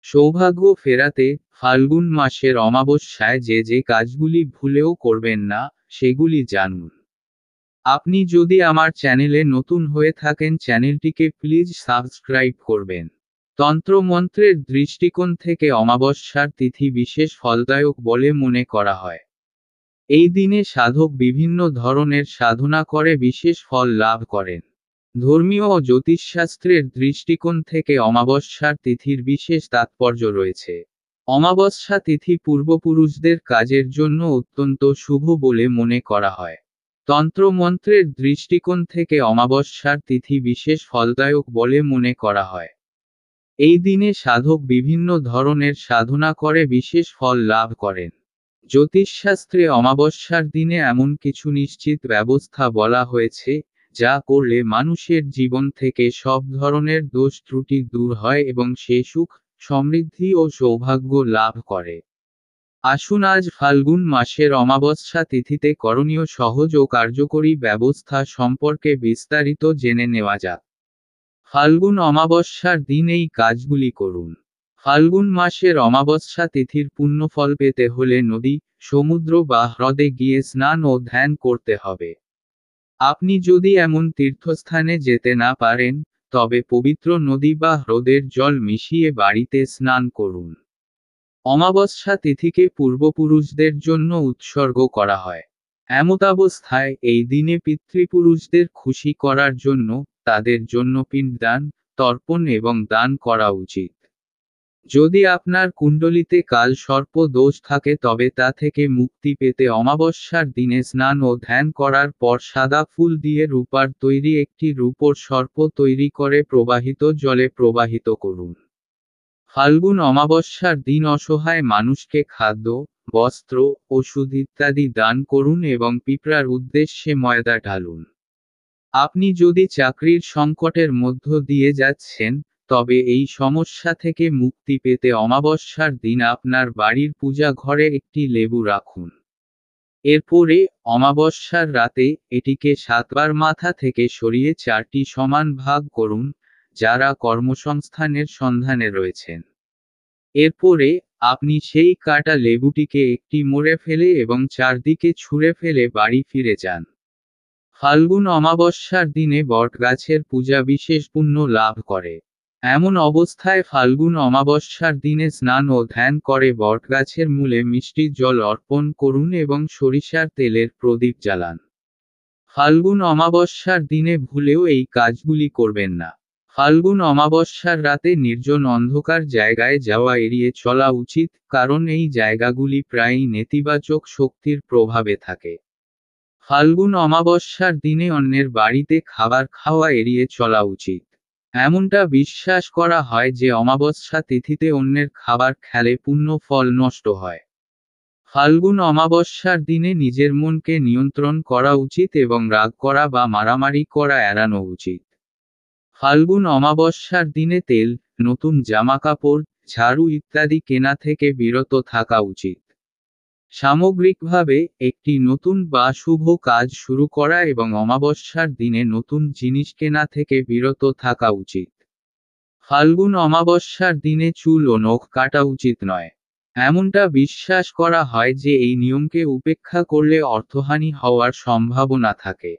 সৌভাগ্য ফেরাতে ফাল্গুন মাসের অমাবস্যায় যে যে কাজগুলি ভুলেও করবেন না, সেগুলি জানুন। আপনি যদি আমার চ্যানেলে নতুন হয়ে থাকেন, চ্যানেলটিকে প্লিজ সাবস্ক্রাইব করবেন। তন্ত্রমন্ত্রের দৃষ্টিকোণ থেকে অমাবস্যার তিথি বিশেষ ফলদায়ক বলে মনে করা হয়। এই দিনে সাধক বিভিন্ন ধরনের সাধনা করে বিশেষ ফল লাভ করেন। ধর্মীয় ও জ্যোতিষশাস্ত্রের দৃষ্টিকোণ থেকে অমাবস্যার তিথির বিশেষ তাৎপর্য রয়েছে। অমাবস্যা তিথি পূর্বপুরুষদের কাজের জন্য অত্যন্ত শুভ বলে মনে করা হয়। তন্ত্রমন্ত্রের দৃষ্টিকোণ থেকে অমাবস্যার তিথি বিশেষ ফলদায়ক বলে মনে করা হয়। এই দিনে সাধক বিভিন্ন ধরনের সাধনা করে বিশেষ ফল লাভ করেন। জ্যোতিষশাস্ত্রে অমাবস্যার দিনে এমন কিছু নিশ্চিত ব্যবস্থা বলা হয়েছে, যা করলে মানুষের জীবন থেকে সব ধরনের দোষ ত্রুটি দূর হয় এবং সে সুখ, সমৃদ্ধি ও সৌভাগ্য লাভ করে। আসুন আজ ফাল্গুন মাসের অমাবস্যা তিথিতে করণীয় সহজ ও কার্যকরী ব্যবস্থা সম্পর্কে বিস্তারিত জেনে নেওয়া যাক। ফাল্গুন অমাবস্যার দিন এই কাজগুলি করুন। ফাল্গুন মাসের অমাবস্যা তিথির পুণ্যফল পেতে হলে নদী, সমুদ্র বা হ্রদে গিয়ে স্নান ও ধ্যান করতে হবে। আপনি যদি এমন তীর্থস্থানে যেতে না পারেন, তবে পবিত্র নদী বা হ্রদের জল মিশিয়ে বাড়িতে স্নান করুন। অমাবস্যা তিথিকে পূর্বপুরুষদের জন্য উৎসর্গ করা হয়। এমতাবস্থায় এই দিনে পিতৃপুরুষদের খুশি করার জন্য তাদের জন্য পিণ্ডদান, তর্পণ এবং দান করা উচিত। যদি আপনার কুণ্ডলিতে কাল সর্প দোষ থাকে, তবে তা থেকে মুক্তি পেতে অমাবস্যার দিনে স্নান ও ধ্যান করার পর সাদা ফুল দিয়ে রূপার তৈরি একটি রূপোর সর্প তৈরি করে প্রবাহিত জলে প্রবাহিত করুন। ফাল্গুন অমাবস্যার দিন অসহায় মানুষকে খাদ্য, বস্ত্র, ওষুধ ইত্যাদি দান করুন এবং পিঁপড়ার উদ্দেশ্যে ময়দা ঢালুন। আপনি যদি চাকরির সংকটের মধ্য দিয়ে যাচ্ছেন, তবে এই সমস্যা থেকে মুক্তি পেতে অমাবস্যার দিন আপনার বাড়ির পূজা ঘরে একটি লেবু রাখুন। এরপরে অমাবস্যার রাতে এটিকে 7 বার মাথা থেকে সরিয়ে 4টি সমান ভাগ করুন, যারা কর্মসংস্থানের সন্ধানে রয়েছেন। এরপরে আপনি সেই কাটা লেবুটিকে একটি মোড়ে ফেলে এবং চারদিকে ছুঁড়ে ফেলে বাড়ি ফিরে যান। ফাল্গুন অমাবস্যার দিনে বটগাছের পূজা বিশেষ পুণ্য লাভ করে। এমন অবস্থায় ফাল্গুন অমাবস্যার দিনে স্নান ও ধ্যান করে বটগাছের মূলে মিষ্টি জল অর্পণ করুন এবং সরিষার তেলের প্রদীপ জ্বালান। ফাল্গুন অমাবস্যার দিনে ভুলেও এই কাজগুলি করবেন না। ফাল্গুন অমাবস্যার রাতে নির্জন অন্ধকার জায়গায় যাওয়া এড়িয়ে চলা উচিত, কারণ এই জায়গাগুলি প্রায়ই নেতিবাচক শক্তির প্রভাবে থাকে। ফাল্গুন অমাবস্যার দিনে অন্যের বাড়িতে খাবার খাওয়া এড়িয়ে চলা উচিত। এমনটা বিশ্বাস করা হয় যে অমাবস্যা তিথিতে অন্যের খাবার খেলে পুণ্য ফল নষ্ট হয়। ফাল্গুন অমাবস্যার দিনে নিজের মনকে নিয়ন্ত্রণ করা উচিত এবং রাগ করা বা মারামারি করা এড়ানো উচিত। ফাল্গুন অমাবস্যার দিনে তেল, নতুন জামাকাপড়, ঝাড়ু ইত্যাদি কেনা থেকে বিরত থাকা উচিত। সামগ্রিকভাবে একটি নতুন বা শুভ কাজ শুরু করা এবং অমাবস্যার দিনে নতুন জিনিস কেনা থেকে বিরত থাকা উচিত। ফাল্গুন অমাবস্যার দিনে চুল ও নখ কাটা উচিত নয়। এমনটা বিশ্বাস করা হয় যে এই নিয়মকে উপেক্ষা করলে অর্থহানি হওয়ার সম্ভাবনা থাকে।